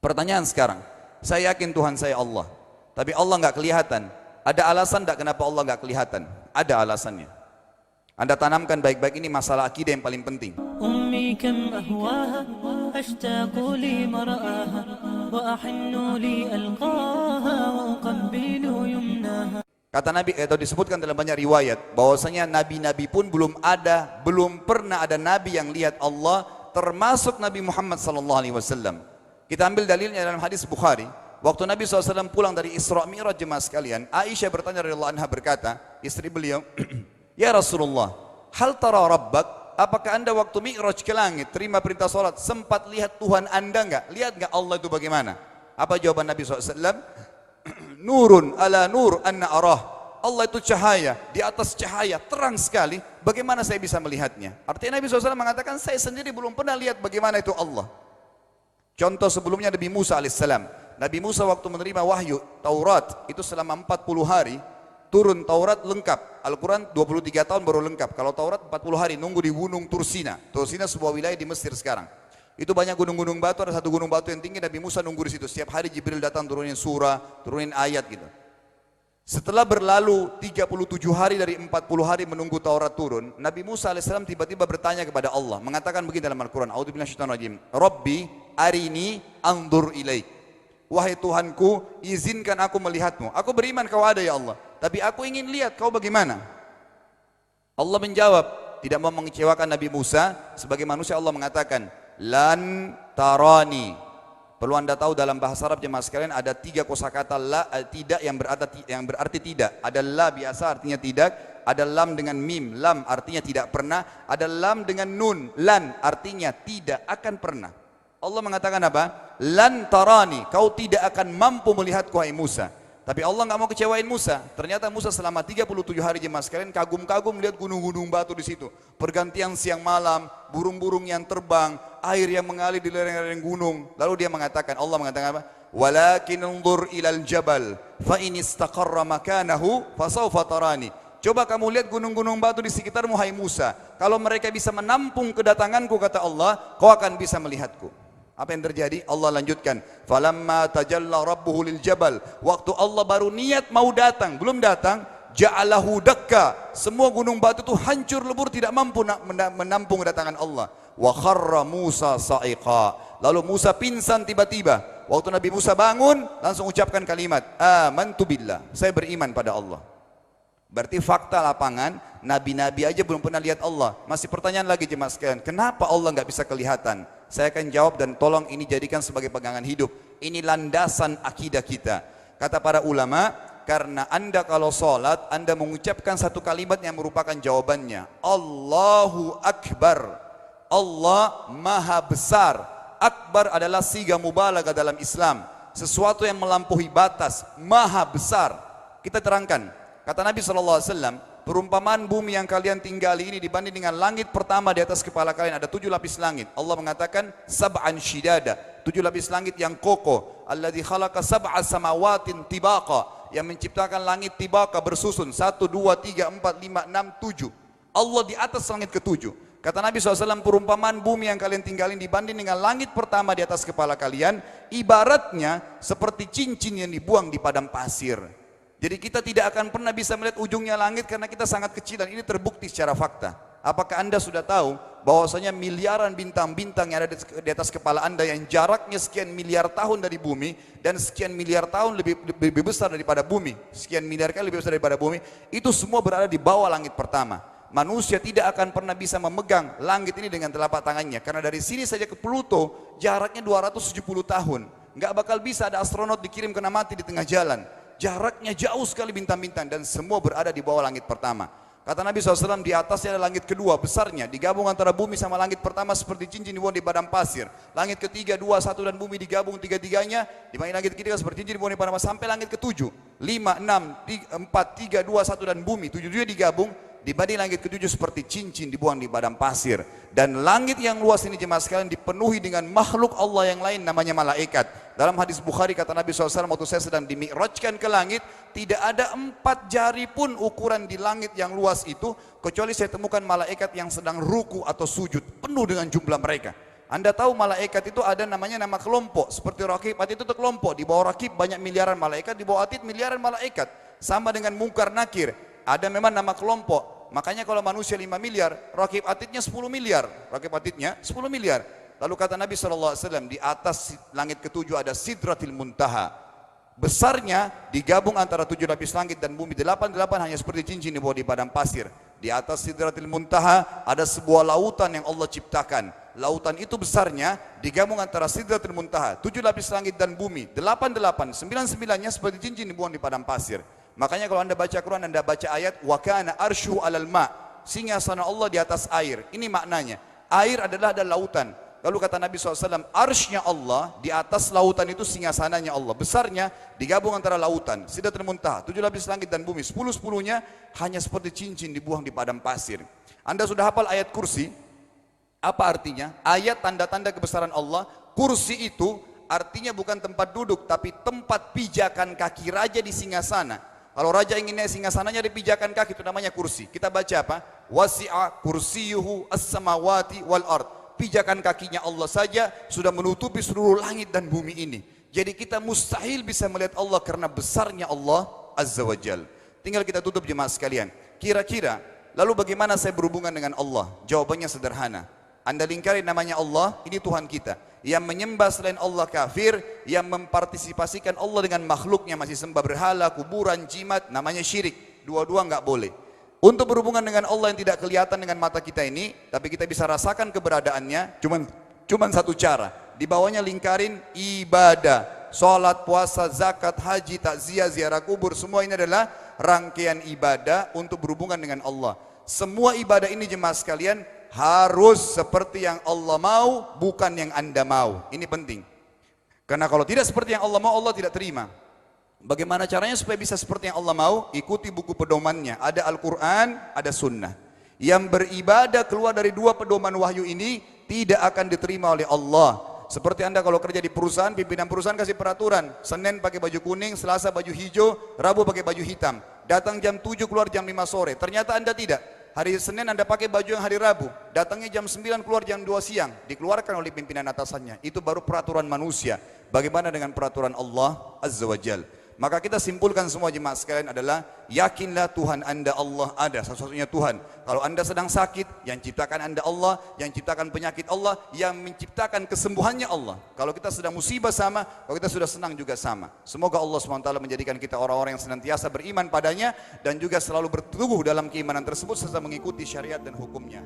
Pertanyaan sekarang, saya yakin Tuhan saya Allah, tapi Allah nggak kelihatan. Ada alasan tidak kenapa Allah nggak kelihatan? Ada alasannya. Anda tanamkan baik-baik, ini masalah akidah yang paling penting. أمي كم أهواها أشتاق لمرآها وأحن لألقاها وأقبل يمناها. Kata Nabi, atau disebutkan dalam banyak riwayat, bahwasanya nabi-nabi pun belum pernah ada nabi yang lihat Allah, termasuk Nabi Muhammad SAW. Kita ambil dalilnya dalam hadis Bukhari. Waktu Nabi SAW pulang dari Isra Mi'raj, jemaah sekalian, Aisyah bertanya radhiyallahu anha, berkata, istri beliau, ya Rasulullah, hal tara rabbak? Apakah anda waktu Mi'raj ke langit, terima perintah sholat, sempat lihat Tuhan anda enggak? Lihat enggak Allah itu bagaimana? Apa jawaban Nabi SAW? Nurun ala nur anna arah. Allah itu cahaya, di atas cahaya, terang sekali. Bagaimana saya bisa melihatnya? Artinya Nabi SAW mengatakan, saya sendiri belum pernah lihat bagaimana itu Allah. Contoh sebelumnya Nabi Musa alaihissalam. Nabi Musa waktu menerima wahyu Taurat, itu selama 40 hari, turun Taurat lengkap. Al-Quran 23 tahun baru lengkap. Kalau Taurat 40 hari, nunggu di gunung Tursina. Tursina sebuah wilayah di Mesir sekarang. Itu banyak gunung-gunung batu, ada satu gunung batu yang tinggi, Nabi Musa nunggu di situ. Setiap hari Jibril datang turunin surah, turunin ayat gitu. Setelah berlalu 37 hari dari 40 hari menunggu Taurat turun, Nabi Musa alaihissalam tiba-tiba bertanya kepada Allah, mengatakan begini dalam Al-Quran, A'udzubillahi minasyaitonir rajim, Rabbi arini anzur ilaik. Wahai Tuhanku, izinkan aku melihatmu. Aku beriman kau ada ya Allah, tapi aku ingin lihat kau bagaimana. Allah menjawab, tidak mau mengecewakan Nabi Musa. Sebagai manusia Allah mengatakan, lan tarani. Perlu anda tahu dalam bahasa Arab jemaah sekalian ada 3 kosakata la, tidak yang berarti tidak. Ada la biasa artinya tidak, ada lam dengan mim, lam artinya tidak pernah, ada lam dengan nun, lan artinya tidak akan pernah. Allah mengatakan apa? Lan tarani, kau tidak akan mampu melihatku hai Musa. Tapi Allah nggak mau kecewain Musa. Ternyata Musa selama 37 hari jemaah sekalian kagum-kagum lihat gunung-gunung batu di situ. Pergantian siang malam, burung-burung yang terbang, air yang mengalir di lereng-lereng gunung. Lalu dia mengatakan, Allah mengatakan apa? Walakin unzur ilal jabal fa in istaqarra makanahu fasawfa tarani. Coba kamu lihat gunung-gunung batu di sekitarmu hai Musa. Kalau mereka bisa menampung kedatanganku, kata Allah, kau akan bisa melihatku. Apa yang terjadi? Allah lanjutkan, falamma tajalla rabbuhu lil jabal. Waktu Allah baru niat mau datang, belum datang, ja'alahu dakka. Semua gunung batu itu hancur lebur, tidak mampu menampung kedatangan Allah. Wa kharra Musa sa'iqa. Lalu Musa pingsan tiba-tiba. Waktu Nabi Musa bangun, langsung ucapkan kalimat, amantu billah. Saya beriman pada Allah. Berarti fakta lapangan, nabi-nabi aja belum pernah lihat Allah. Masih pertanyaan lagi jemaah sekalian, kenapa Allah nggak bisa kelihatan? Saya akan jawab dan tolong ini jadikan sebagai pegangan hidup. Ini landasan akidah kita. Kata para ulama, karena anda kalau sholat, anda mengucapkan satu kalimat yang merupakan jawabannya. Allahu Akbar. Allah Maha Besar. Akbar adalah siga mubalaghah dalam Islam. Sesuatu yang melampaui batas, Maha Besar. Kita terangkan. Kata Nabi SAW, perumpamaan bumi yang kalian tinggali ini dibanding dengan langit pertama di atas kepala kalian, ada 7 lapis langit. Allah mengatakan sab'an shidada, 7 lapis langit yang kokoh. Alladzi khalaqa sab'a samawatin tibaqa, yang menciptakan langit tibaqa bersusun 1, 2, 3, 4, 5, 6, 7. Allah di atas langit ke-7. Kata Nabi SAW, perumpamaan bumi yang kalian tinggalin dibanding dengan langit pertama di atas kepala kalian, ibaratnya seperti cincin yang dibuang di padang pasir. Jadi kita tidak akan pernah bisa melihat ujungnya langit karena kita sangat kecil, dan ini terbukti secara fakta. Apakah anda sudah tahu bahwasanya miliaran bintang-bintang yang ada di atas kepala anda yang jaraknya sekian miliar tahun dari bumi dan sekian miliar tahun lebih besar daripada bumi, sekian miliar kali lebih besar daripada bumi, itu semua berada di bawah langit pertama. Manusia tidak akan pernah bisa memegang langit ini dengan telapak tangannya, karena dari sini saja ke Pluto jaraknya 270 tahun. Nggak bakal bisa ada astronot dikirim kena mati di tengah jalan. Jaraknya jauh sekali bintang-bintang, dan semua berada di bawah langit pertama. Kata Nabi SAW, di atasnya ada langit kedua besarnya, digabung antara bumi sama langit pertama seperti cincin dibuang di padang pasir. Langit ketiga, 2, 1 dan bumi digabung tiga-tiganya, dibanding langit ketiga seperti cincin dibuang di padang pasir, sampai langit ke-7, 5, 6, 4, 3, 2, 1 dan bumi, 7 digabung, dibanding langit ke-7 seperti cincin dibuang di padang pasir. Dan langit yang luas ini jemaah sekalian dipenuhi dengan makhluk Allah yang lain namanya malaikat. Dalam hadis Bukhari kata Nabi SAW, waktu saya sedang dimi'rajkan ke langit, tidak ada 4 jari pun ukuran di langit yang luas itu, kecuali saya temukan malaikat yang sedang ruku atau sujud, penuh dengan jumlah mereka. Anda tahu malaikat itu ada namanya nama kelompok. Seperti Raqib, Atid itu kelompok. Di bawah Raqib banyak miliaran malaikat, di bawah Atid miliaran malaikat. Sama dengan Munkar Nakir. Ada memang nama kelompok. Makanya kalau manusia 5 miliar, Raqib Atidnya 10 miliar. Raqib Atidnya 10 miliar. Lalu kata Nabi SAW, di atas langit ketujuh ada Sidratil Muntaha. Besarnya digabung antara 7 lapis langit dan bumi. 8 hanya seperti cincin di bawah di padang pasir. Di atas Sidratil Muntaha ada sebuah lautan yang Allah ciptakan. Lautan itu besarnya digabung antara Sidratil Muntaha, 7 lapis langit dan bumi. 8, 9-9-nya seperti cincin dibuang di padang pasir. Makanya kalau Anda baca Quran, Anda baca ayat wa kana arsyu 'alal ma', singgasana Allah di atas air. Ini maknanya. Air adalah ada lautan. Lalu kata Nabi SAW, arsy-nya Allah di atas lautan itu singgasananya Allah. Besarnya digabung antara lautan, Sidratul Muntaha, 7 lapis langit dan bumi. 10-10-nya hanya seperti cincin dibuang di padang pasir. Anda sudah hafal ayat kursi? Apa artinya? Ayat tanda-tanda kebesaran Allah. Kursi itu artinya bukan tempat duduk, tapi tempat pijakan kaki raja di singgasana. Kalau raja ingin naik singgasananya dipijakan kaki, itu namanya kursi. Kita baca apa? Wasi'a kursiyuhu as-samawati wal ard. Pijakan kakinya Allah saja sudah menutupi seluruh langit dan bumi ini. Jadi kita mustahil bisa melihat Allah karena besarnya Allah Azza wa Jal. Tinggal kita tutup jemaah sekalian. Kira-kira, lalu bagaimana saya berhubungan dengan Allah? Jawabannya sederhana. Anda lingkari namanya Allah, ini Tuhan kita. Yang menyembah selain Allah kafir, yang mempartisipasikan Allah dengan makhluknya, masih sembah berhala, kuburan, jimat, namanya syirik. Dua-dua enggak boleh. Untuk berhubungan dengan Allah yang tidak kelihatan dengan mata kita ini, tapi kita bisa rasakan keberadaannya, cuman satu cara. Di bawahnya lingkarin ibadah. Salat, puasa, zakat, haji, takziah, ziarah kubur, semua ini adalah rangkaian ibadah untuk berhubungan dengan Allah. Semua ibadah ini jemaah sekalian harus seperti yang Allah mau, bukan yang Anda mau. Ini penting. Karena kalau tidak seperti yang Allah mau, Allah tidak terima. Bagaimana caranya supaya bisa seperti yang Allah mau? Ikuti buku pedomannya. Ada Al-Quran, ada Sunnah. Yang beribadah keluar dari 2 pedoman wahyu ini tidak akan diterima oleh Allah. Seperti Anda kalau kerja di perusahaan, pimpinan perusahaan kasih peraturan. Senin pakai baju kuning, Selasa baju hijau, Rabu pakai baju hitam. Datang jam 7, keluar jam 5 sore. Ternyata Anda tidak. Hari Senin Anda pakai baju yang hari Rabu. Datangnya jam 9, keluar jam 2 siang. Dikeluarkan oleh pimpinan atasannya. Itu baru peraturan manusia. Bagaimana dengan peraturan Allah Azza wa Jal? Maka kita simpulkan semua jemaah sekalian adalah yakinlah Tuhan Anda Allah ada, satu-satunya Tuhan. Kalau Anda sedang sakit, yang ciptakan Anda Allah, yang ciptakan penyakit Allah, yang menciptakan kesembuhannya Allah. Kalau kita sedang musibah sama, kalau kita sudah senang juga sama. Semoga Allah SWT menjadikan kita orang-orang yang senantiasa beriman padanya dan juga selalu berteguh dalam keimanan tersebut serta mengikuti syariat dan hukumnya.